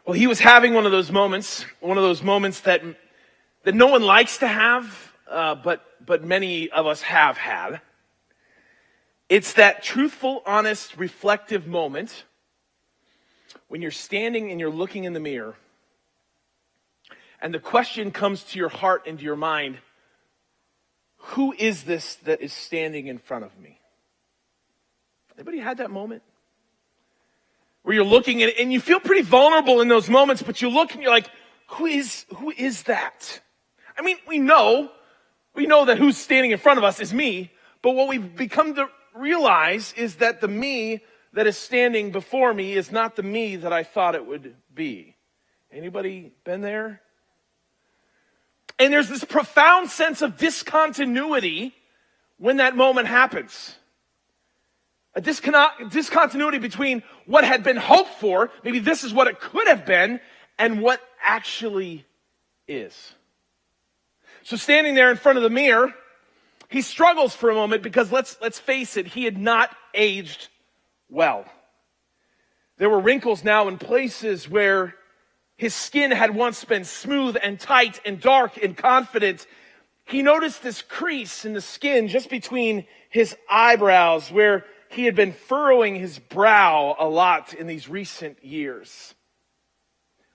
Well, he was having one of those moments that no one likes to have, but many of us have had. It's that truthful, honest, reflective moment when you're standing and you're looking in the mirror, and the question comes to your heart and to your mind, who is this that is standing in front of me? Anybody had that moment? Where you're looking at it and you feel pretty vulnerable in those moments, but you look and you're like, who is that? I mean, we know that who's standing in front of us is me, but what we've become to realize is that the me that is standing before me is not the me that I thought it would be. Anybody been there? And there's this profound sense of discontinuity when that moment happens. A discontinuity between what had been hoped for, maybe this is what it could have been, and what actually is. So standing there in front of the mirror, he struggles for a moment because let's face it, he had not aged well. There were wrinkles now in places where his skin had once been smooth and tight and dark and confident. He noticed this crease in the skin just between his eyebrows where he had been furrowing his brow a lot in these recent years.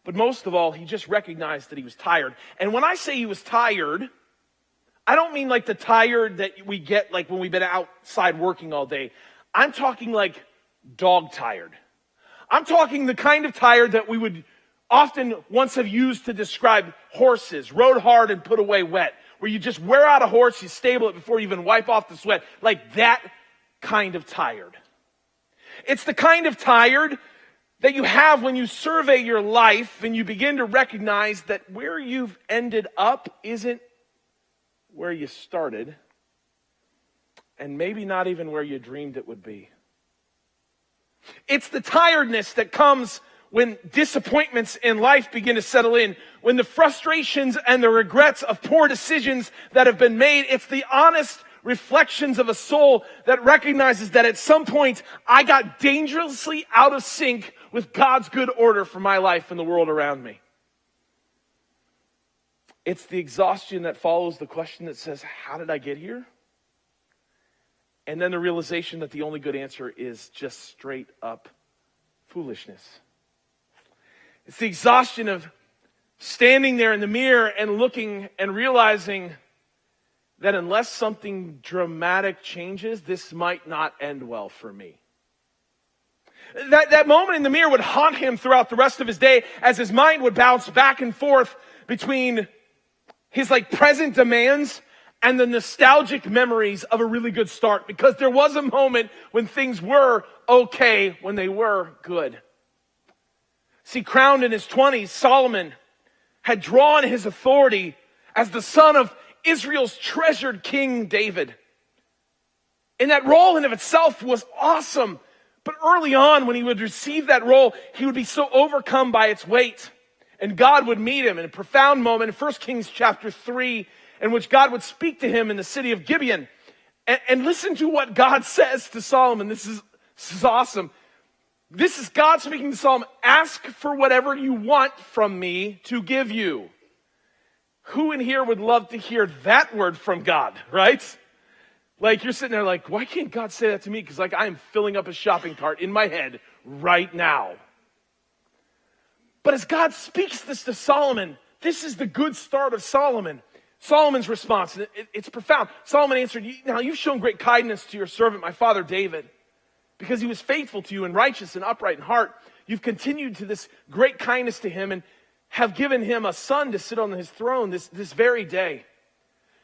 But most of all, he just recognized that he was tired. And when I say he was tired, I don't mean like the tired that we get like when we've been outside working all day. I'm talking like dog tired. I'm talking the kind of tired that we would often once have used to describe horses, rode hard and put away wet, where you just wear out a horse, you stable it before you even wipe off the sweat, like that kind of tired. It's the kind of tired that you have when you survey your life and you begin to recognize that where you've ended up isn't where you started, and maybe not even where you dreamed it would be. It's the tiredness that comes when disappointments in life begin to settle in, when the frustrations and the regrets of poor decisions that have been made. It's the honest reflections of a soul that recognizes that at some point I got dangerously out of sync with God's good order for my life and the world around me. It's the exhaustion that follows the question that says, how did I get here? And then the realization that the only good answer is just straight up foolishness. It's the exhaustion of standing there in the mirror and looking and realizing that unless something dramatic changes, this might not end well for me. That moment in the mirror would haunt him throughout the rest of his day as his mind would bounce back and forth between his present demands and the nostalgic memories of a really good start, because there was a moment when things were okay, when they were good. See, crowned in his 20s, Solomon had drawn his authority as the son of Israel's treasured King David. And that role in of itself was awesome. But early on, when he would receive that role, he would be so overcome by its weight. And God would meet him in a profound moment in 1 Kings chapter 3, in which God would speak to him in the city of Gibeon. And listen to what God says to Solomon. This is awesome. This is God speaking to Solomon. Ask for whatever you want from me to give you. Who in here would love to hear that word from God, right? Like you're sitting there like, why can't God say that to me? Because I am filling up a shopping cart in my head right now. But as God speaks this to Solomon, this is the good start of Solomon. Solomon's response, it's profound. Solomon answered, now you've shown great kindness to your servant, my father David, because he was faithful to you and righteous and upright in heart. You've continued to this great kindness to him and have given him a son to sit on his throne this very day.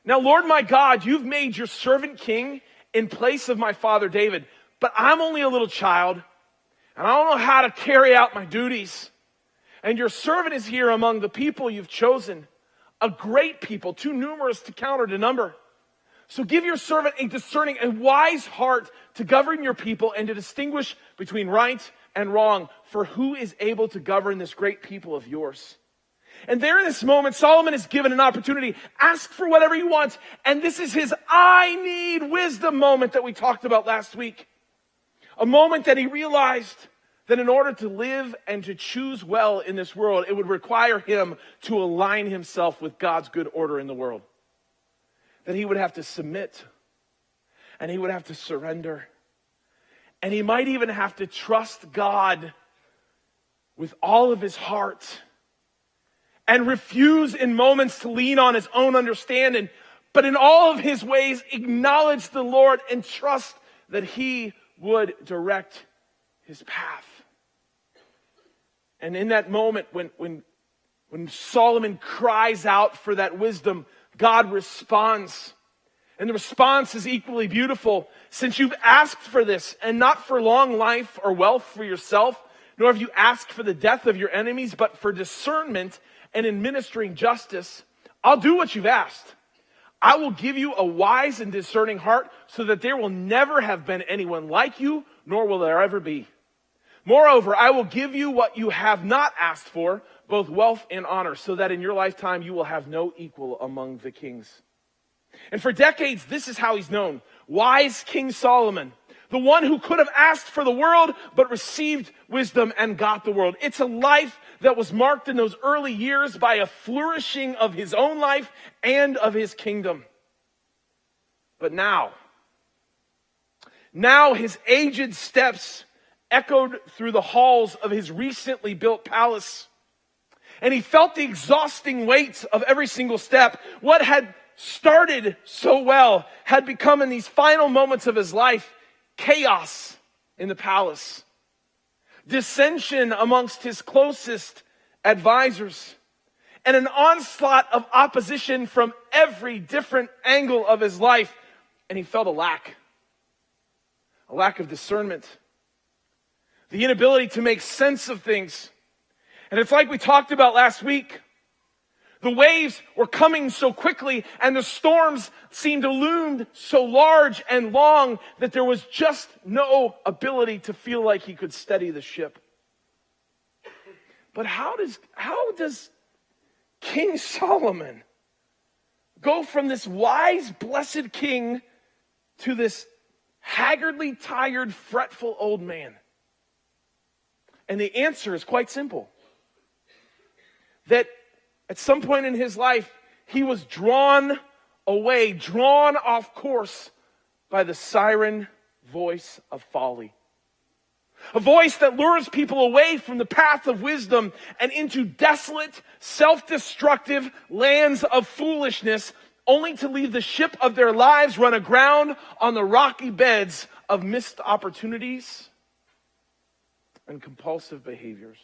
Now, Lord my God, you've made your servant king in place of my father David, but I'm only a little child, and I don't know how to carry out my duties. And your servant is here among the people you've chosen, a great people, too numerous to count or to number. So give your servant a discerning and wise heart to govern your people and to distinguish between right and wrong. For who is able to govern this great people of yours? And there in this moment, Solomon is given an opportunity. Ask for whatever you want. And this is his I need wisdom moment that we talked about last week. A moment that he realized that in order to live and to choose well in this world, it would require him to align himself with God's good order in the world. That he would have to submit, and he would have to surrender, and he might even have to trust God with all of his heart and refuse in moments to lean on his own understanding, but in all of his ways acknowledge the Lord and trust that he would direct his path. And in that moment when Solomon cries out for that wisdom, God responds. And the response is equally beautiful. Since you've asked for this, and not for long life or wealth for yourself, nor have you asked for the death of your enemies, but for discernment and administering justice, I'll do what you've asked. I will give you a wise and discerning heart, so that there will never have been anyone like you, nor will there ever be. Moreover, I will give you what you have not asked for, both wealth and honor, so that in your lifetime you will have no equal among the kings. And for decades, this is how he's known. Wise King Solomon, the one who could have asked for the world, but received wisdom and got the world. It's a life that was marked in those early years by a flourishing of his own life and of his kingdom. But now his aged steps echoed through the halls of his recently built palace. And he felt the exhausting weight of every single step. What had started so well had become, in these final moments of his life, chaos in the palace, dissension amongst his closest advisors, and an onslaught of opposition from every different angle of his life. And he felt a lack of discernment, the inability to make sense of things. And it's like we talked about last week. The waves were coming so quickly, and the storms seemed to loom so large and long that there was just no ability to feel like he could steady the ship. But how does King Solomon go from this wise, blessed king to this haggardly tired, fretful old man? And the answer is quite simple. That at some point in his life, he was drawn away, drawn off course by the siren voice of folly. A voice that lures people away from the path of wisdom and into desolate, self-destructive lands of foolishness, only to leave the ship of their lives run aground on the rocky beds of missed opportunities and compulsive behaviors.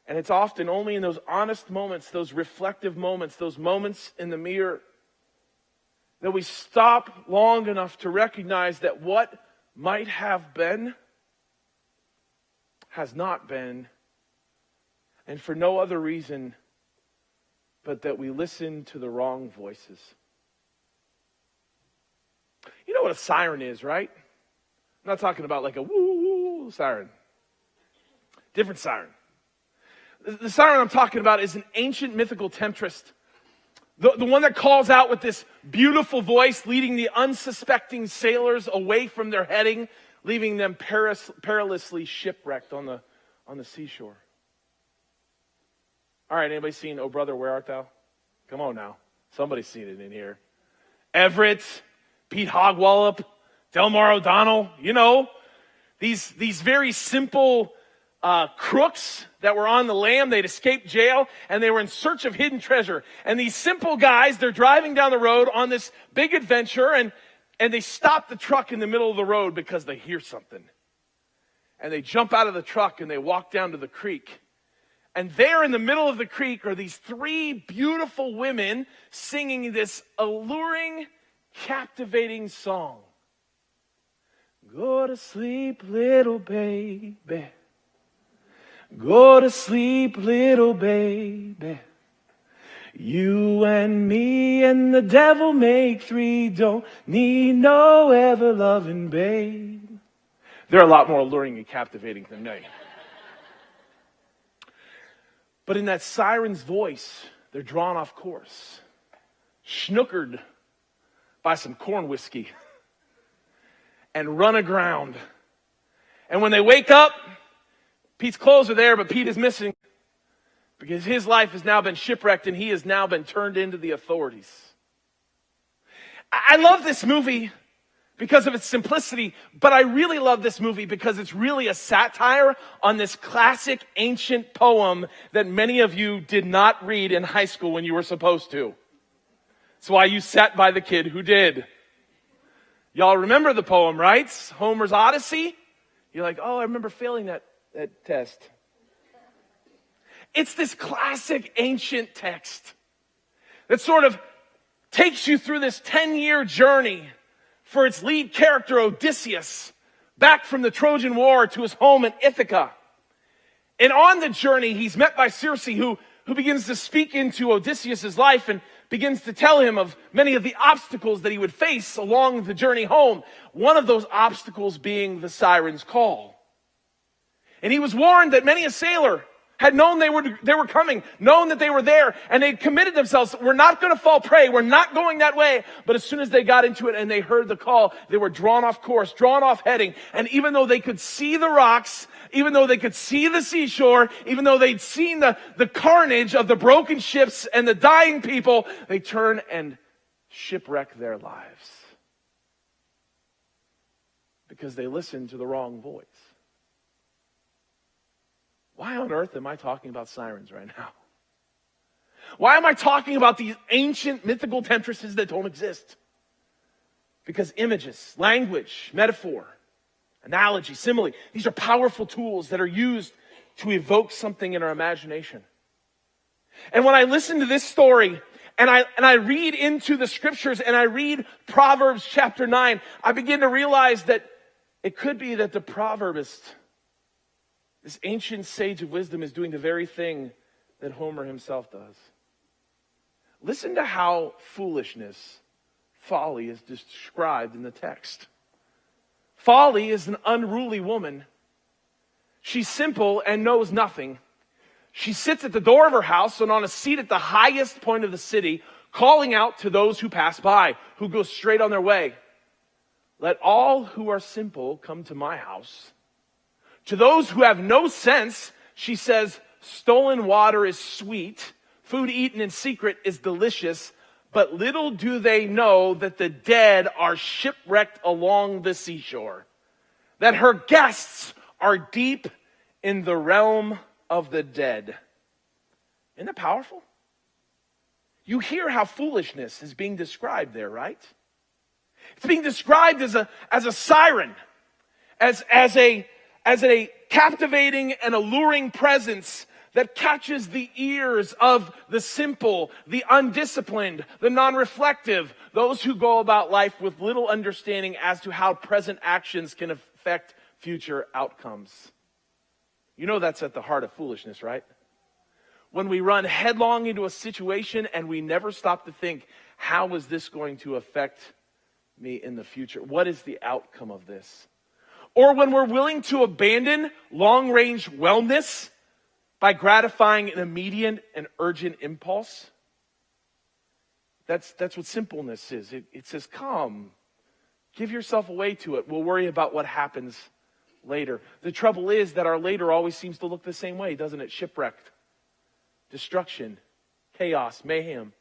And it's often only in those honest moments, those reflective moments, those moments in the mirror, that we stop long enough to recognize that what might have been has not been, and for no other reason but that we listen to the wrong voices. You know what a siren is, right? I'm not talking about like a woo siren. Different siren. The siren I'm talking about is an ancient mythical temptress. The one that calls out with this beautiful voice, leading the unsuspecting sailors away from their heading, leaving them perilously shipwrecked on the seashore. All right, anybody seen Oh Brother, Where Art Thou? Come on now. Somebody's seen it in here. Everett, Pete Hogwallop, Delmar O'Donnell, you know, these very simple crooks that were on the lam. They'd escaped jail and they were in search of hidden treasure. And these simple guys, they're driving down the road on this big adventure, and they stop the truck in the middle of the road because they hear something. And they jump out of the truck and they walk down to the creek. And there in the middle of the creek are these three beautiful women singing this alluring, captivating song. Go to sleep, little baby. Go to sleep, little baby. You and me and the devil make three. Don't need no ever-loving babe. They're a lot more alluring and captivating than me. But in that siren's voice, they're drawn off course, snookered by some corn whiskey, and run aground. And when they wake up, Pete's clothes are there, but Pete is missing because his life has now been shipwrecked and he has now been turned into the authorities. I love this movie because of its simplicity, but I really love this movie because it's really a satire on this classic ancient poem that many of you did not read in high school when you were supposed to. That's why you sat by the kid who did. Y'all remember the poem, right? Homer's Odyssey? You're like, oh, I remember failing that test. It's this classic ancient text that sort of takes you through this 10-year journey for its lead character, Odysseus, back from the Trojan War to his home in Ithaca. And on the journey, he's met by Circe, who begins to speak into Odysseus' life and begins to tell him of many of the obstacles that he would face along the journey home. One of those obstacles being the siren's call. And he was warned that many a sailor had known they were coming, known that they were there, and they'd committed themselves. We're not going to fall prey. We're not going that way. But as soon as they got into it and they heard the call, they were drawn off course, drawn off heading. And even though they could see the rocks, even though they could see the seashore, even though they'd seen the carnage of the broken ships and the dying people, they turn and shipwreck their lives because they listened to the wrong voice. Why on earth am I talking about sirens right now? Why am I talking about these ancient mythical temptresses that don't exist? Because images, language, metaphor, analogy, simile, these are powerful tools that are used to evoke something in our imagination. And when I listen to this story and I read into the scriptures and I read Proverbs chapter 9, I begin to realize that it could be that the proverbist, this ancient sage of wisdom, is doing the very thing that Homer himself does. Listen to how foolishness, folly, is described in the text. Folly is an unruly woman. She's simple and knows nothing. She sits at the door of her house and on a seat at the highest point of the city, calling out to those who pass by, who go straight on their way. Let all who are simple come to my house. To those who have no sense, she says, stolen water is sweet, food eaten in secret is delicious, but little do they know that the dead are shipwrecked along the seashore, that her guests are deep in the realm of the dead. Isn't that powerful? You hear how foolishness is being described there, right? It's being described as a siren, as a captivating and alluring presence that catches the ears of the simple, the undisciplined, the non-reflective, those who go about life with little understanding as to how present actions can affect future outcomes. You know that's at the heart of foolishness, right? When we run headlong into a situation and we never stop to think, how is this going to affect me in the future? What is the outcome of this? Or when we're willing to abandon long-range wellness by gratifying an immediate and urgent impulse. That's what simpleness is. It says, come, give yourself away to it. We'll worry about what happens later. The trouble is that our later always seems to look the same way, doesn't it? Shipwrecked, destruction, chaos, mayhem.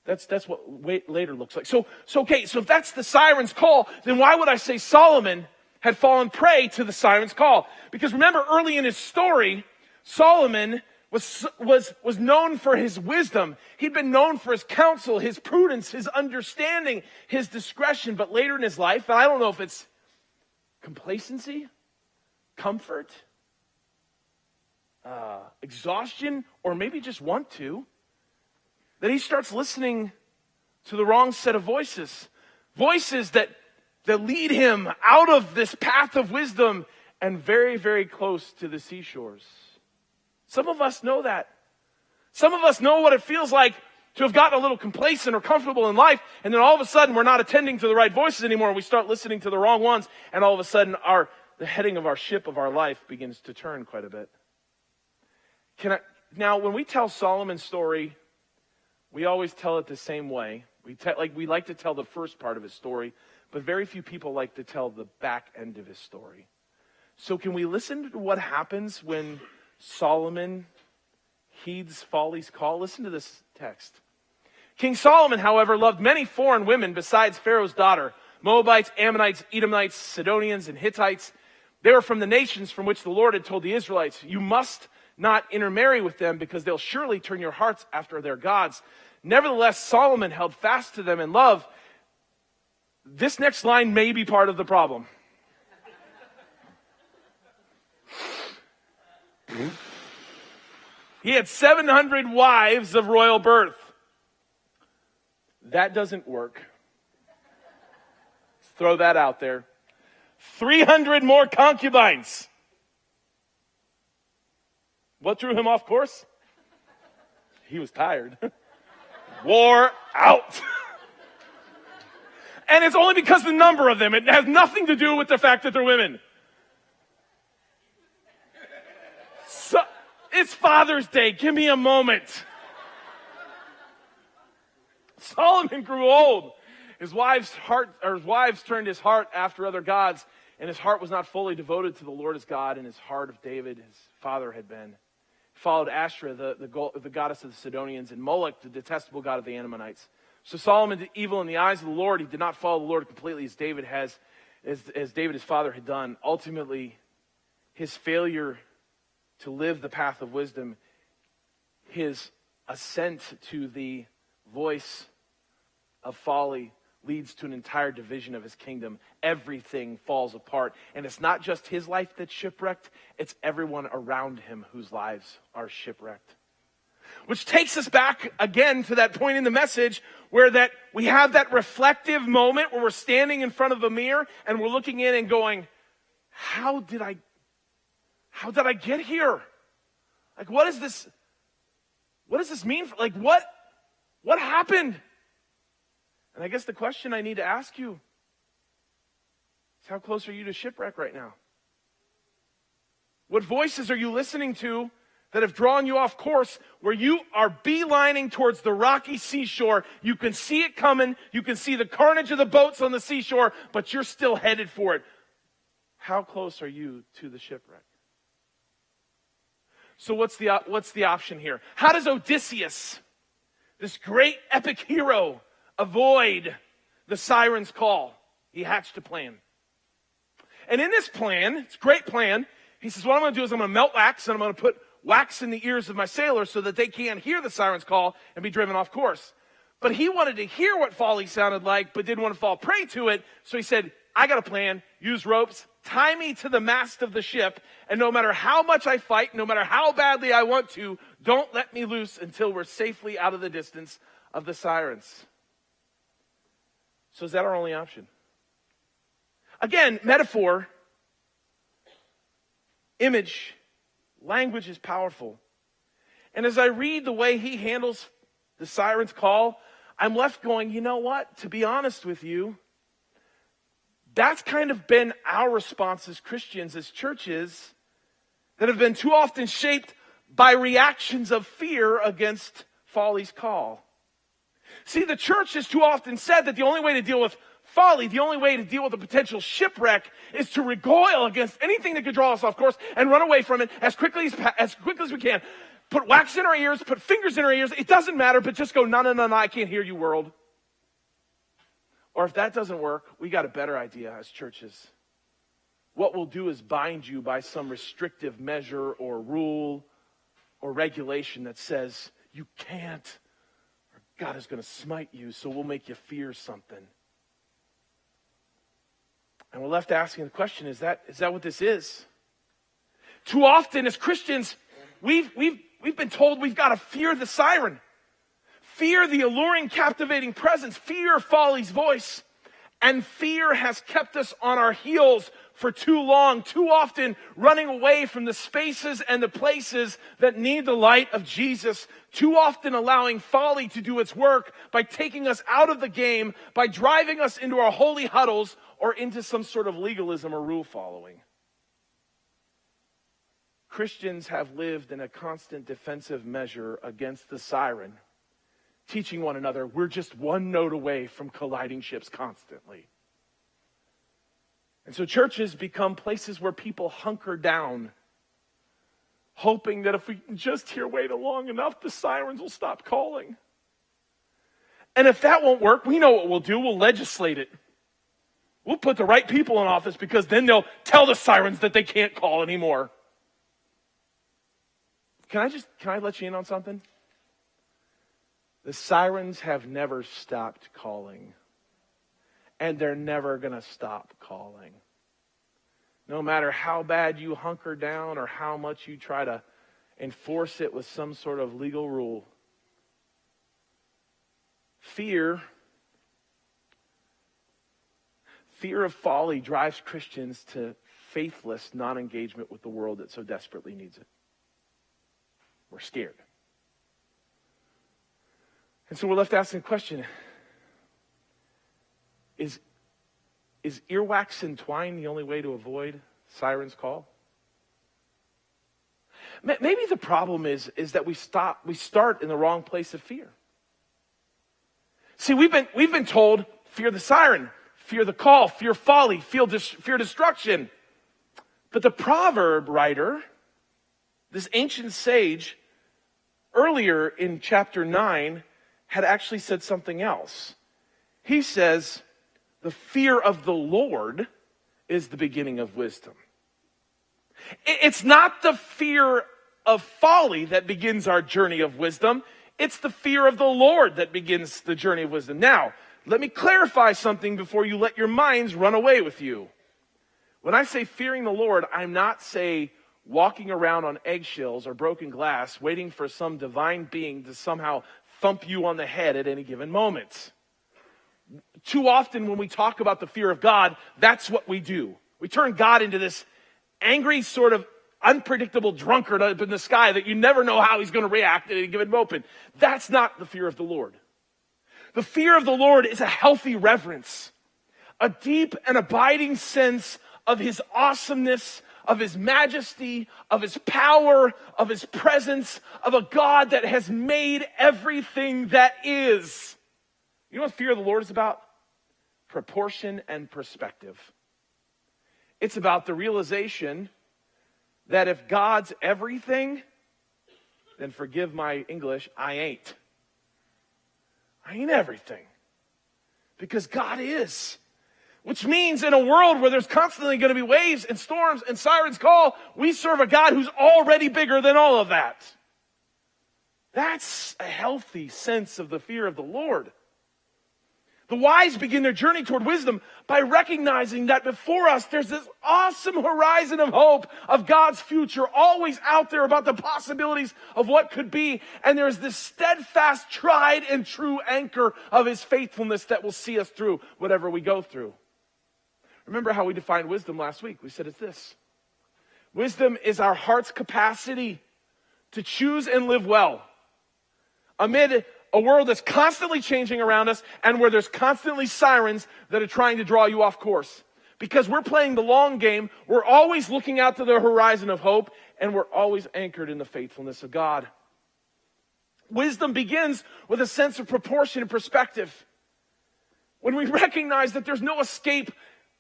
That's what later looks like. So if that's the siren's call, then why would I say Solomon had fallen prey to the siren's call? Because remember, early in his story, Solomon was known for his wisdom. He'd been known for his counsel, his prudence, his understanding, his discretion. But later in his life, and I don't know if it's complacency, comfort, exhaustion, or maybe just want to, that he starts listening to the wrong set of voices. Voices that lead him out of this path of wisdom and very, very close to the seashores. Some of us know that. Some of us know what it feels like to have gotten a little complacent or comfortable in life, and then all of a sudden we're not attending to the right voices anymore. We start listening to the wrong ones, and all of a sudden the heading of our ship of our life begins to turn quite a bit. Now, when we tell Solomon's story, we always tell it the same way. We like to tell the first part of his story, but very few people like to tell the back end of his story. So can we listen to what happens when Solomon heeds folly's call? Listen to this text. King Solomon, however, loved many foreign women besides Pharaoh's daughter, Moabites, Ammonites, Edomites, Sidonians, and Hittites. They were from the nations from which the Lord had told the Israelites, you must not intermarry with them because they'll surely turn your hearts after their gods. Nevertheless, Solomon held fast to them in love. This next line may be part of the problem. He had 700 wives of royal birth. That doesn't work. Let's throw that out there. 300 more concubines. What threw him off course? He was tired. Wore out. And it's only because the number of them. It has nothing to do with the fact that they're women. So, it's Father's Day. Give me a moment. Solomon grew old. His wives turned his heart after other gods, and his heart was not fully devoted to the Lord his God, and his heart of David, his father, had been. He followed Ashtoreth, the goddess of the Sidonians, and Moloch, the detestable god of the Ammonites. So Solomon did evil in the eyes of the Lord. He did not follow the Lord completely as David his father had done. Ultimately, his failure to live the path of wisdom, his assent to the voice of folly, leads to an entire division of his kingdom. Everything falls apart. And it's not just his life that's shipwrecked, it's everyone around him whose lives are shipwrecked. Which takes us back again to that point in the message where that we have that reflective moment where we're standing in front of a mirror and we're looking in and going, how did I get here? Like, what does this mean? What happened? And I guess the question I need to ask you is, how close are you to shipwreck right now? What voices are you listening to that have drawn you off course where you are beelining towards the rocky seashore? You can see it coming. You can see the carnage of the boats on the seashore, but you're still headed for it. How close are you to the shipwreck? So what's the option here? How does Odysseus, this great epic hero, avoid the siren's call? He hatched a plan. And in this plan, it's a great plan, he says, what I'm going to do is I'm going to melt wax and I'm going to put wax in the ears of my sailors so that they can't hear the siren's call and be driven off course. But he wanted to hear what folly sounded like, but didn't want to fall prey to it. So he said, I got a plan. Use ropes, tie me to the mast of the ship, and no matter how much I fight, no matter how badly I want to, don't let me loose until we're safely out of the distance of the sirens. So is that our only option? Again, metaphor, image, language is powerful. And as I read the way he handles the siren's call, I'm left going, you know what? To be honest with you, that's kind of been our response as Christians, as churches, that have been too often shaped by reactions of fear against folly's call. See, the church has too often said that the only way to deal with folly, the only way to deal with a potential shipwreck, is to recoil against anything that could draw us off course and run away from it as quickly as we can. Put wax in our ears, put fingers in our ears, it doesn't matter, but just go, no, I can't hear you, world. Or if that doesn't work, we got a better idea as churches. What we'll do is bind you by some restrictive measure or rule or regulation that says you can't, or God is going to smite you, so we'll make you fear something. And we're left asking the question, is that what this is? Too often as Christians, we've been told we've got to fear the siren. Fear the alluring, captivating presence. Fear folly's voice. And fear has kept us on our heels for too long, too often running away from the spaces and the places that need the light of Jesus. Too often allowing folly to do its work by taking us out of the game, by driving us into our holy huddles or into some sort of legalism or rule following. Christians have lived in a constant defensive measure against the siren, teaching one another we're just one note away from colliding ships constantly. And so churches become places where people hunker down, hoping that if we can just here wait long enough, the sirens will stop calling. And if that won't work, we know what we'll do. We'll legislate it. We'll put the right people in office, because then they'll tell the sirens that they can't call anymore. Can I let you in on something? The sirens have never stopped calling. And they're never going to stop calling. No matter how bad you hunker down or how much you try to enforce it with some sort of legal rule. Fear of folly drives Christians to faithless non-engagement with the world that so desperately needs it. We're scared. And so we're left asking the question, is earwax and twine the only way to avoid sirens call? Maybe the problem is that we start in the wrong place of fear. See, we've been told, fear the siren, fear the call, fear folly, fear destruction. But the proverb writer, this ancient sage, earlier in chapter 9, had actually said something else. He says, the fear of the Lord is the beginning of wisdom. It's not the fear of folly that begins our journey of wisdom. It's the fear of the Lord that begins the journey of wisdom. Now, let me clarify something before you let your minds run away with you. When I say fearing the Lord, I'm not saying walking around on eggshells or broken glass, waiting for some divine being to somehow thump you on the head at any given moment. Too often when we talk about the fear of God, that's what we do. We turn God into this angry, sort of unpredictable drunkard up in the sky that you never know how he's going to react at any given moment. That's not the fear of the Lord. The fear of the Lord is a healthy reverence, a deep and abiding sense of his awesomeness, of his majesty, of his power, of his presence, of a God that has made everything that is. You know what fear of the Lord is about? Proportion and perspective. It's about the realization that if God's everything, then forgive my English, I ain't. I ain't everything. Because God is. Which means in a world where there's constantly going to be waves and storms and sirens call, we serve a God who's already bigger than all of that. That's a healthy sense of the fear of the Lord. The wise begin their journey toward wisdom by recognizing that before us there's this awesome horizon of hope of God's future, always out there about the possibilities of what could be. And there's this steadfast, tried and true anchor of his faithfulness that will see us through whatever we go through. Remember how we defined wisdom last week? We said it's this. Wisdom is our heart's capacity to choose and live well amid a world that's constantly changing around us and where there's constantly sirens that are trying to draw you off course. Because we're playing the long game, we're always looking out to the horizon of hope, and we're always anchored in the faithfulness of God. Wisdom begins with a sense of proportion and perspective. When we recognize that there's no escape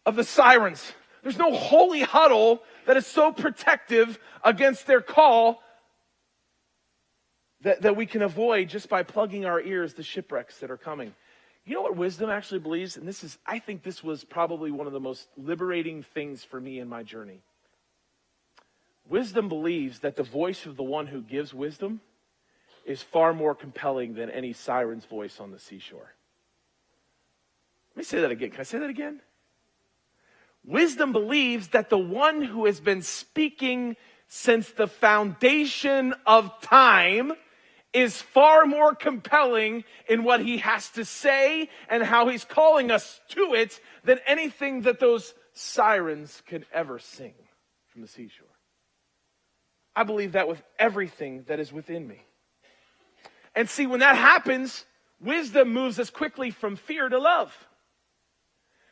of the sirens, there's no holy huddle that is so protective against their call that we can avoid just by plugging our ears to shipwrecks that are coming. You know what wisdom actually believes? And I think this was probably one of the most liberating things for me in my journey. Wisdom believes that the voice of the one who gives wisdom is far more compelling than any siren's voice on the seashore. Let me say that again. Can I say that again? Wisdom believes that the one who has been speaking since the foundation of time is far more compelling in what he has to say and how he's calling us to it than anything that those sirens could ever sing from the seashore. I believe that with everything that is within me. And see, when that happens, wisdom moves us quickly from fear to love.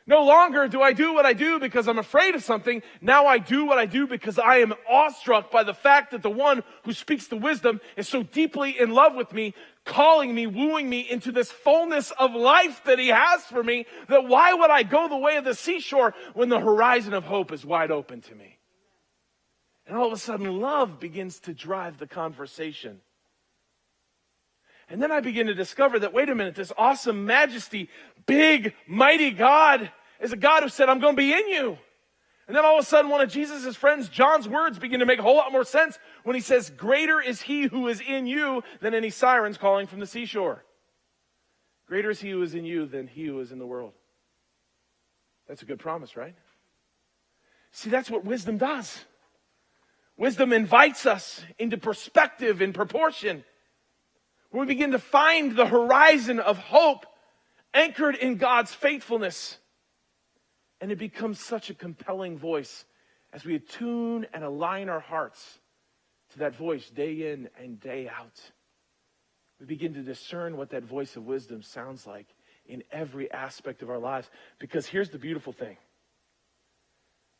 No longer do I do what I do because I'm afraid of something. Now I do what I do because I am awestruck by the fact that the one who speaks the wisdom is so deeply in love with me, calling me, wooing me into this fullness of life that he has for me, that why would I go the way of the seashore when the horizon of hope is wide open to me? And all of a sudden, love begins to drive the conversation. And then I begin to discover that, wait a minute, this awesome majesty, big, mighty God is a God who said, I'm going to be in you. And then all of a sudden, one of Jesus' friends, John's words begin to make a whole lot more sense when he says, greater is he who is in you than any sirens calling from the seashore. Greater is he who is in you than he who is in the world. That's a good promise, right? See, that's what wisdom does. Wisdom invites us into perspective and proportion. We begin to find the horizon of hope anchored in God's faithfulness. And it becomes such a compelling voice as we attune and align our hearts to that voice day in and day out. We begin to discern what that voice of wisdom sounds like in every aspect of our lives. Because here's the beautiful thing.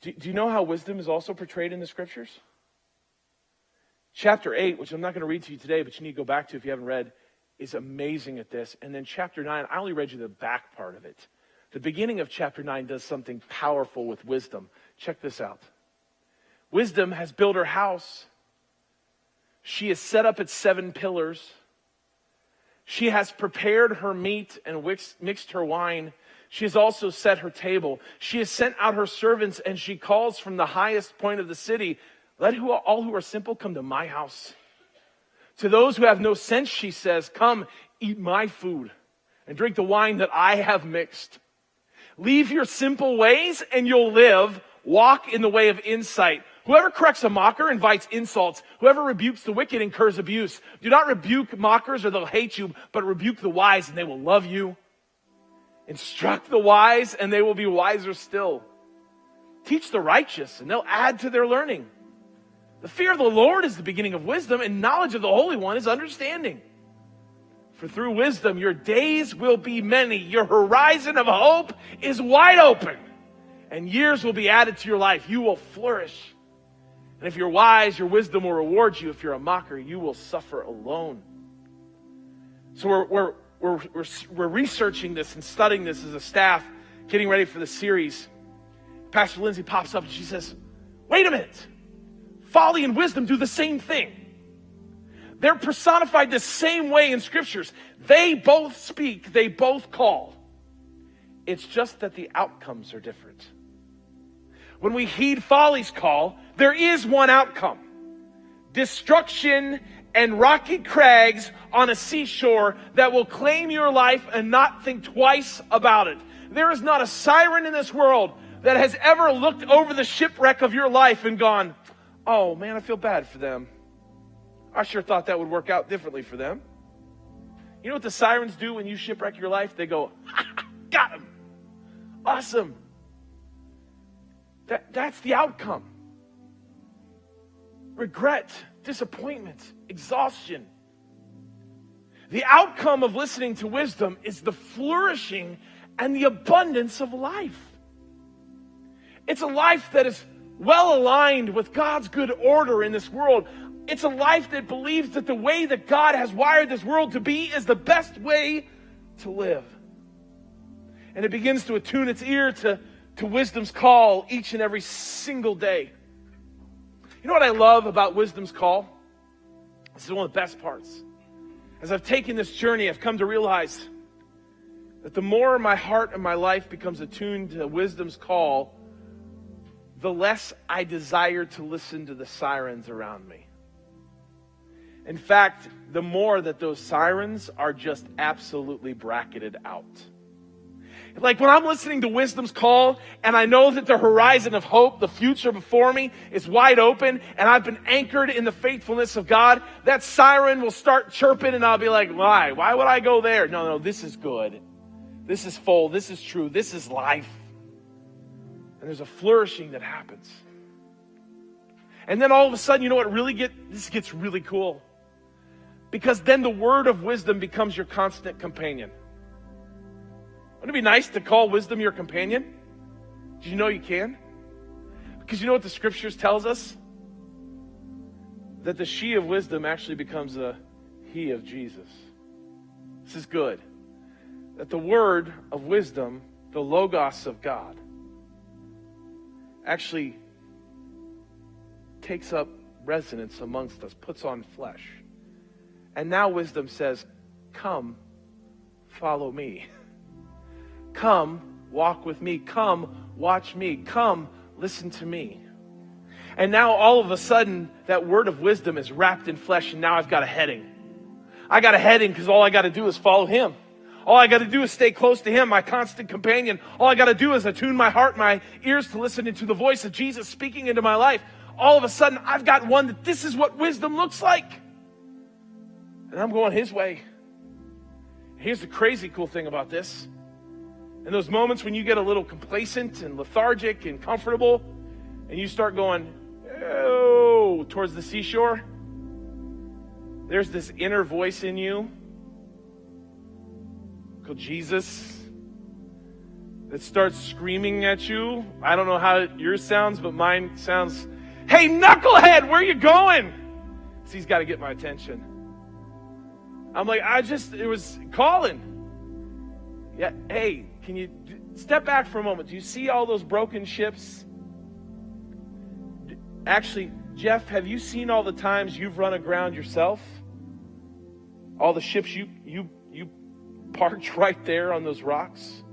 Do you know how wisdom is also portrayed in the scriptures? Chapter 8, which I'm not going to read to you today, but you need to go back to if you haven't read, is amazing at this. And then chapter 9, I only read you the back part of it. The beginning of chapter 9 does something powerful with wisdom. Check this out. Wisdom has built her house. She has set up its 7 pillars. She has prepared her meat and mixed her wine. She has also set her table. She has sent out her servants, and she calls from the highest point of the city, let all who are simple come to my house. To those who have no sense, she says, come, eat my food and drink the wine that I have mixed. Leave your simple ways and you'll live. Walk in the way of insight. Whoever corrects a mocker invites insults. Whoever rebukes the wicked incurs abuse. Do not rebuke mockers or they'll hate you, but rebuke the wise and they will love you. Instruct the wise and they will be wiser still. Teach the righteous and they'll add to their learning. The fear of the Lord is the beginning of wisdom, and knowledge of the Holy One is understanding. For through wisdom your days will be many. Your horizon of hope is wide open, and years will be added to your life. You will flourish. And if you're wise, your wisdom will reward you. If you're a mocker, you will suffer alone. So we're researching this and studying this as a staff, getting ready for the series. Pastor Lindsay pops up and she says, wait a minute. Folly and wisdom do the same thing. They're personified the same way in scriptures. They both speak, they both call. It's just that the outcomes are different. When we heed folly's call, there is one outcome. Destruction and rocky crags on a seashore that will claim your life and not think twice about it. There is not a siren in this world that has ever looked over the shipwreck of your life and gone, oh man, I feel bad for them. I sure thought that would work out differently for them. You know what the sirens do when you shipwreck your life? They go, got him. Awesome. That's the outcome. Regret, disappointment, exhaustion. The outcome of listening to wisdom is the flourishing and the abundance of life. It's a life that is well aligned with God's good order in this world. It's a life that believes that the way that God has wired this world to be is the best way to live. And it begins to attune its ear to wisdom's call each and every single day. You know what I love about wisdom's call? This is one of the best parts. As I've taken this journey, I've come to realize that the more my heart and my life becomes attuned to wisdom's call, the less I desire to listen to the sirens around me. In fact, the more that those sirens are just absolutely bracketed out. Like when I'm listening to wisdom's call and I know that the horizon of hope, the future before me is wide open and I've been anchored in the faithfulness of God, that siren will start chirping and I'll be like, why? Why would I go there? No, this is good. This is full. This is true. This is life. And there's a flourishing that happens. And then all of a sudden, you know what this gets really cool. Because then the word of wisdom becomes your constant companion. Wouldn't it be nice to call wisdom your companion? Did you know you can? Because you know what the scriptures tells us? That the she of wisdom actually becomes a he of Jesus. This is good. That the word of wisdom, the logos of God, actually takes up residence amongst us, puts on flesh. And now wisdom says, come, follow me. Come, walk with me. Come, watch me. Come, listen to me. And now all of a sudden, that word of wisdom is wrapped in flesh, and now I've got a heading. I got a heading because all I got to do is follow him. All I got to do is stay close to him, my constant companion. All I got to do is attune my heart, my ears to listen into the voice of Jesus speaking into my life. All of a sudden, I've got one that this is what wisdom looks like. And I'm going his way. Here's the crazy cool thing about this. In those moments when you get a little complacent and lethargic and comfortable, and you start going, oh, towards the seashore, there's this inner voice in you called Jesus that starts screaming at you. I don't know how yours sounds, but mine sounds, hey, knucklehead, where you going? So he's got to get my attention. I'm like, it was calling. Yeah, hey, can you step back for a moment? Do you see all those broken ships? Actually, Jeff, have you seen all the times you've run aground yourself? All the ships you parked right there on those rocks?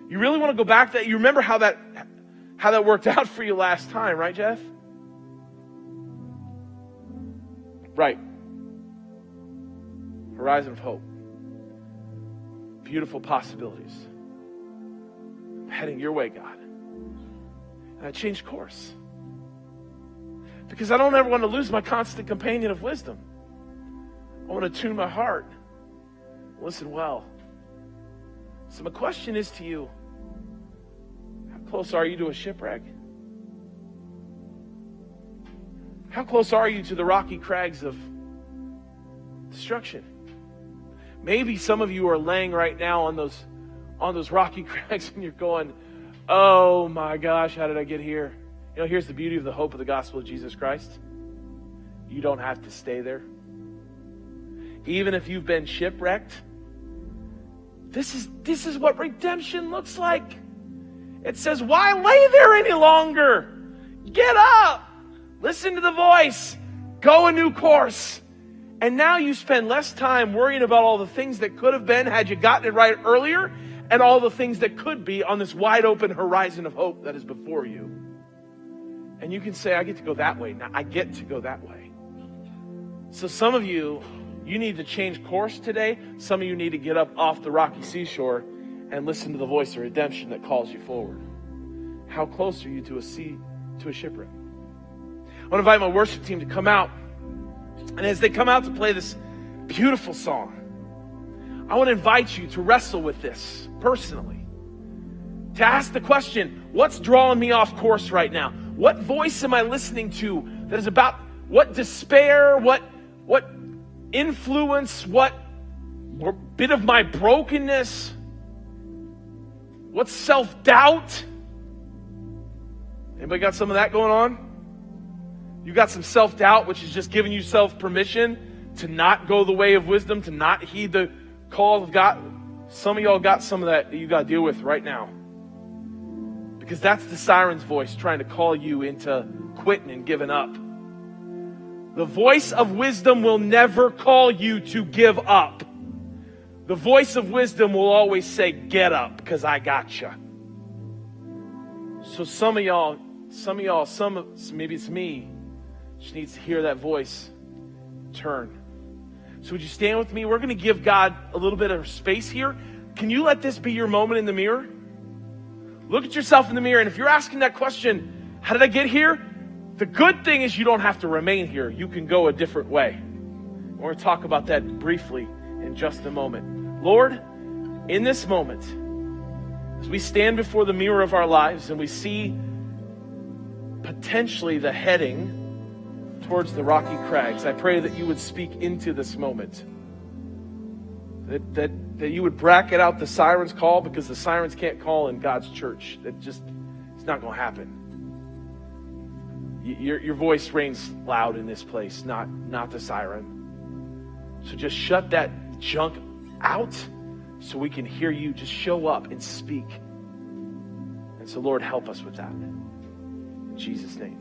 You really want to go back to that? You remember how that worked out for you last time, right, Jeff? Right. Horizon of hope. Beautiful possibilities. I'm heading your way, God. And I changed course. Because I don't ever want to lose my constant companion of wisdom. I want to tune my heart. Listen well. So my question is to you, how close are you to a shipwreck? How close are you to the rocky crags of destruction? Maybe some of you are laying right now on those rocky crags and you're going, oh my gosh, how did I get here? You know, here's the beauty of the hope of the gospel of Jesus Christ. You don't have to stay there. Even if you've been shipwrecked, this is what redemption looks like. It says, why lay there any longer? Get up. Listen to the voice. Go a new course. And now you spend less time worrying about all the things that could have been had you gotten it right earlier, and all the things that could be on this wide open horizon of hope that is before you. And you can say, I get to go that way. Now I get to go that way. So some of you need to change course today. Some of you need to get up off the rocky seashore and listen to the voice of redemption that calls you forward. How close are you to a shipwreck? I want to invite my worship team to come out. And as they come out to play this beautiful song, I want to invite you to wrestle with this personally. To ask the question, what's drawing me off course right now? What voice am I listening to that is about what despair, what influence, what bit of my brokenness, what self-doubt? Anybody got some of that going on? You got some self-doubt, which is just giving yourself permission to not go the way of wisdom, to not heed the call of God. Some of y'all got some of that you got to deal with right now. Because that's the siren's voice trying to call you into quitting and giving up. The voice of wisdom will never call you to give up. The voice of wisdom will always say, get up, because I got you. So some of y'all, maybe it's me, just needs to hear that voice. Turn. So would you stand with me? We're going to give God a little bit of space here. Can you let this be your moment in the mirror? Look at yourself in the mirror, and if you're asking that question, how did I get here? The good thing is you don't have to remain here. You can go a different way. We're going to talk about that briefly in just a moment. Lord, in this moment, as we stand before the mirror of our lives and we see potentially the heading towards the rocky crags, I pray that you would speak into this moment. That you would bracket out the sirens call, because the sirens can't call in God's church. It's not going to happen. Your voice reigns loud in this place, not the siren. So just shut that junk out so we can hear you. Just show up and speak. And so, Lord, help us with that. In Jesus' name.